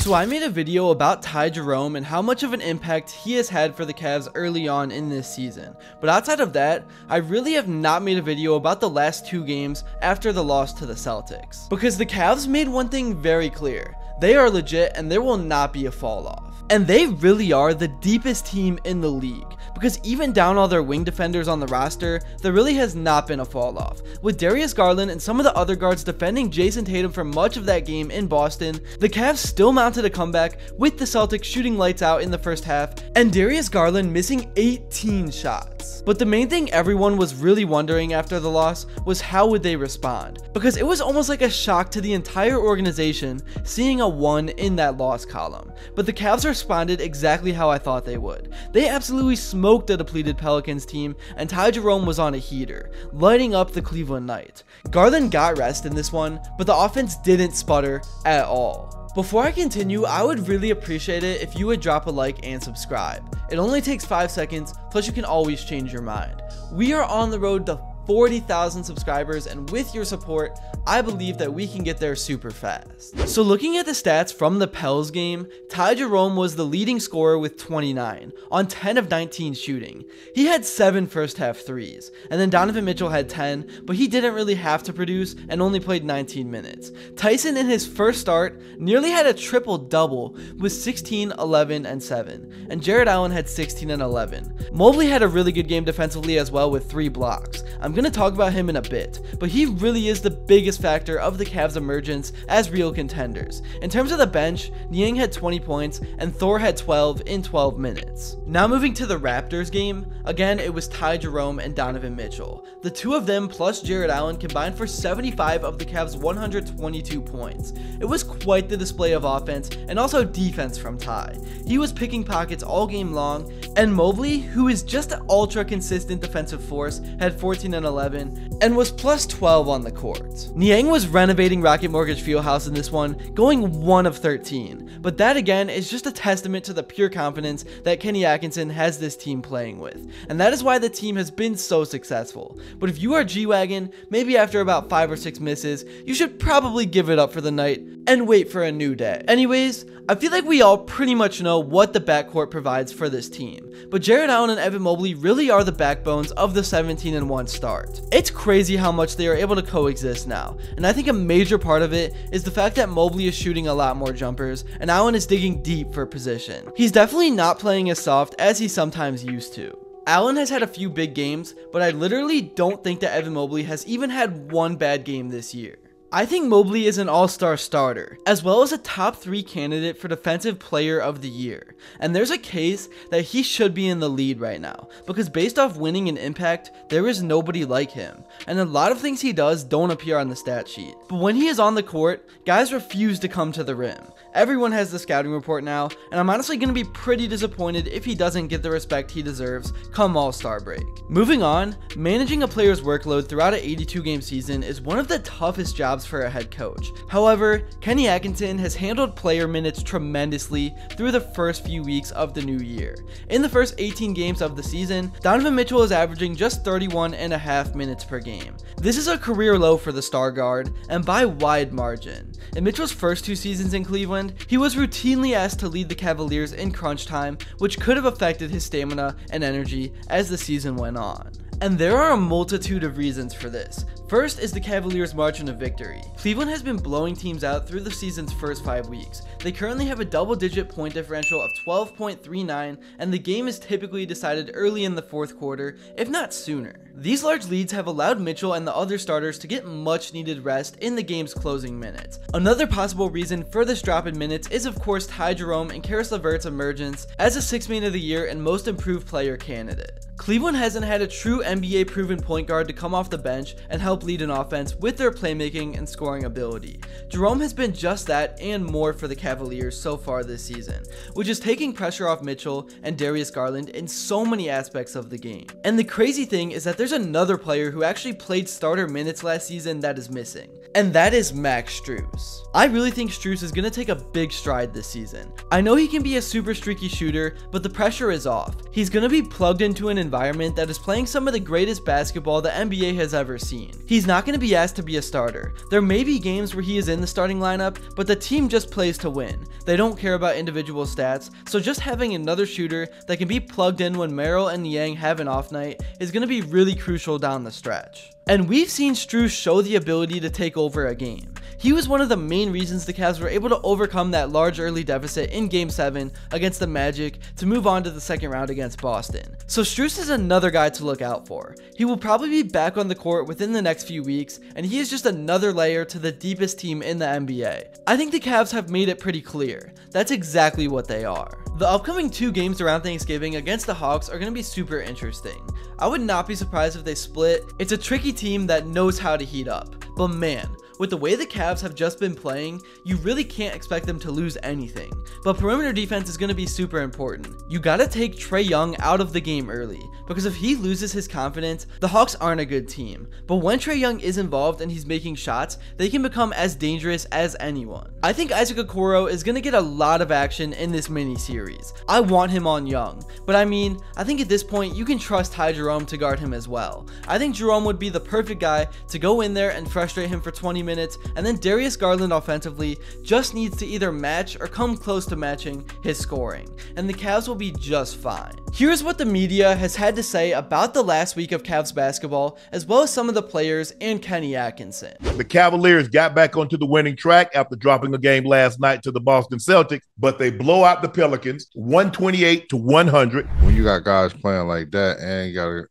So I made a video about Ty Jerome and how much of an impact he has had for the Cavs early on in this season. But outside of that, I really have not made a video about the last 2 games after the loss to the Celtics. Because the Cavs made one thing very clear. They are legit and there will not be a fall off. And they really are the deepest team in the league, because even down all their wing defenders on the roster, there really has not been a fall off. With Darius, Garland, and some of the other guards defending Jayson Tatum for much of that game in Boston, the Cavs still mounted a comeback with the Celtics shooting lights out in the first half and Darius Garland missing 18 shots. But the main thing everyone was really wondering after the loss was how would they respond, because it was almost like a shock to the entire organization seeing a 1 in that loss column. But the Cavs responded exactly how I thought they would. They absolutely smoked the depleted Pelicans team, and Ty Jerome was on a heater, lighting up the Cleveland Knights. Garland got rest in this one, but the offense didn't sputter at all. Before I continue, I would really appreciate it if you would drop a like and subscribe. It only takes 5 seconds, plus you can always change your mind. We are on the road to 40,000 subscribers, and with your support, I believe that we can get there super fast. So looking at the stats from the Pels game, Ty Jerome was the leading scorer with 29 on 10 of 19 shooting. He had 7 first half threes, and then Donovan Mitchell had 10, but he didn't really have to produce and only played 19 minutes. Tyson in his first start nearly had a triple-double with 16, 11, and 7, and Jarrett Allen had 16 and 11. Mobley had a really good game defensively as well with 3 blocks. I'm going to talk about him in a bit, but he really is the biggest factor of the Cavs' emergence as real contenders. In terms of the bench, Niang had 20 points and Thor had 12 in 12 minutes. Now moving to the Raptors game, again it was Ty Jerome and Donovan Mitchell. The 2 of them plus Jarrett Allen combined for 75 of the Cavs' 122 points. It was quite the display of offense and also defense from Ty. He was picking pockets all game long, and Mobley, who is just an ultra consistent defensive force, had 14 and 11 and was plus 12 on the court. Niang was renovating Rocket Mortgage Fieldhouse in this one, going 1 of 13, but that again is just a testament to the pure confidence that Kenny Atkinson has this team playing with, and that is why the team has been so successful. But if you are G-Wagon, maybe after about 5 or 6 misses, you should probably give it up for the night and wait for a new day. Anyways, I feel like we all pretty much know what the backcourt provides for this team, but Jarrett Allen and Evan Mobley really are the backbones of the 17-1 start. It's crazy how much they are able to coexist now, and I think a major part of it is the fact that Mobley is shooting a lot more jumpers and Allen is digging deep for position. He's definitely not playing as soft as he sometimes used to. Allen has had a few big games, but I literally don't think that Evan Mobley has even had one bad game this year. I think Mobley is an all-star starter, as well as a top 3 candidate for Defensive Player of the Year, and there's a case that he should be in the lead right now, because based off winning and impact, there is nobody like him, and a lot of things he does don't appear on the stat sheet. But when he is on the court, guys refuse to come to the rim. Everyone has the scouting report now, and I'm honestly going to be pretty disappointed if he doesn't get the respect he deserves come All-Star break. Moving on, managing a player's workload throughout an 82-game season is one of the toughest jobs for a head coach. However, Kenny Atkinson has handled player minutes tremendously through the first few weeks of the new year. In the first 18 games of the season, Donovan Mitchell is averaging just 31.5 minutes per game. This is a career low for the star guard, and by wide margin. In Mitchell's first 2 seasons in Cleveland, he was routinely asked to lead the Cavaliers in crunch time, which could have affected his stamina and energy as the season went on. And there are a multitude of reasons for this. First is the Cavaliers' margin of victory. Cleveland has been blowing teams out through the season's first 5 weeks. They currently have a double-digit point differential of 12.39, and the game is typically decided early in the 4th quarter, if not sooner. These large leads have allowed Mitchell and the other starters to get much-needed rest in the game's closing minutes. Another possible reason for this drop in minutes is of course Ty Jerome and Karis LeVert's emergence as a 6th Man of the Year and Most Improved Player candidate. Cleveland hasn't had a true NBA proven point guard to come off the bench and help lead an offense with their playmaking and scoring ability. Jerome has been just that and more for the Cavaliers so far this season, which is taking pressure off Mitchell and Darius Garland in so many aspects of the game. And the crazy thing is that there's another player who actually played starter minutes last season that is missing, and that is Max Strus. I really think Strus is going to take a big stride this season. I know he can be a super streaky shooter, but the pressure is off. He's going to be plugged into an environment that is playing some of the greatest basketball the NBA has ever seen. He's not going to be asked to be a starter. There may be games where he is in the starting lineup, but the team just plays to win. They don't care about individual stats, so just having another shooter that can be plugged in when Merrill and Niang have an off night is going to be really crucial down the stretch. And we've seen Strus show the ability to take over a game. He was one of the main reasons the Cavs were able to overcome that large early deficit in Game 7 against the Magic to move on to the second round against Boston. So Strus is another guy to look out for. He will probably be back on the court within the next few weeks, and he is just another layer to the deepest team in the NBA. I think the Cavs have made it pretty clear. That's exactly what they are. The upcoming 2 games around Thanksgiving against the Hawks are going to be super interesting. I would not be surprised if they split. It's a tricky team that knows how to heat up, but man, with the way the Cavs have just been playing, you really can't expect them to lose anything. But perimeter defense is going to be super important. You gotta take Trae Young out of the game early, because if he loses his confidence, the Hawks aren't a good team. But when Trae Young is involved and he's making shots, they can become as dangerous as anyone. I think Isaac Okoro is going to get a lot of action in this mini series. I want him on Young, but I mean, I think at this point you can trust Ty Jerome to guard him as well. I think Jerome would be the perfect guy to go in there and frustrate him for 20 minutes, and then Darius Garland offensively just needs to either match or come close to matching his scoring, and the Cavs will be just fine. Here's what the media has had to say about the last week of Cavs basketball, as well as some of the players and Kenny Atkinson. The Cavaliers got back onto the winning track after dropping a game last night to the Boston Celtics, but they blow out the Pelicans 128-100. When you got guys playing like that and you got a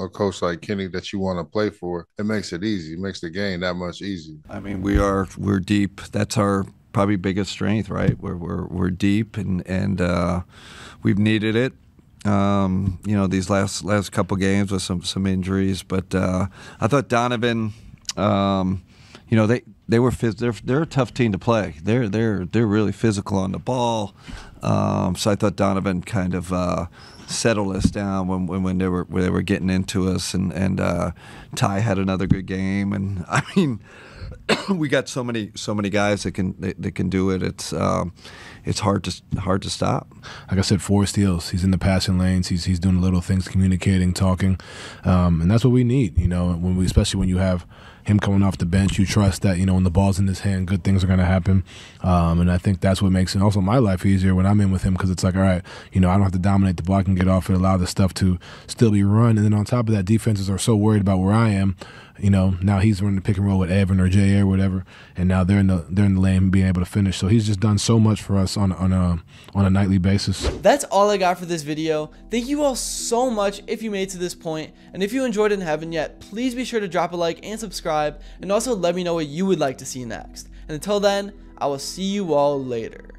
coach like Kenny that you want to play for, it makes it easy. It makes the game that much easier. I mean, we're deep. That's our probably biggest strength, right? We're deep and we've needed it. These last couple games with some injuries, but I thought Donovan, they're a tough team to play. They're really physical on the ball. So I thought Donovan kind of settled us down when they were getting into us, and Ty had another good game, and I mean, we got so many guys that can do it. It's hard to stop. Like I said, 4 steals. He's in the passing lanes. He's doing little things, communicating, talking, and that's what we need. Especially when you have him coming off the bench, you trust that when the ball's in his hand, good things are going to happen. And I think that's what makes it also my life easier when I'm in with him, because it's like, all right, I don't have to dominate the ball. I can get off it, allow the stuff to still be run. And then on top of that, defenses are so worried about where I am. Now he's running the pick and roll with Evan or J.A. or whatever, and now they're in the lane being able to finish. So he's just done so much for us on a nightly basis. That's all I got for this video. Thank you all so much if you made it to this point, and if you enjoyed it and haven't yet, please be sure to drop a like and subscribe, and also let me know what you would like to see next. And until then, I will see you all later.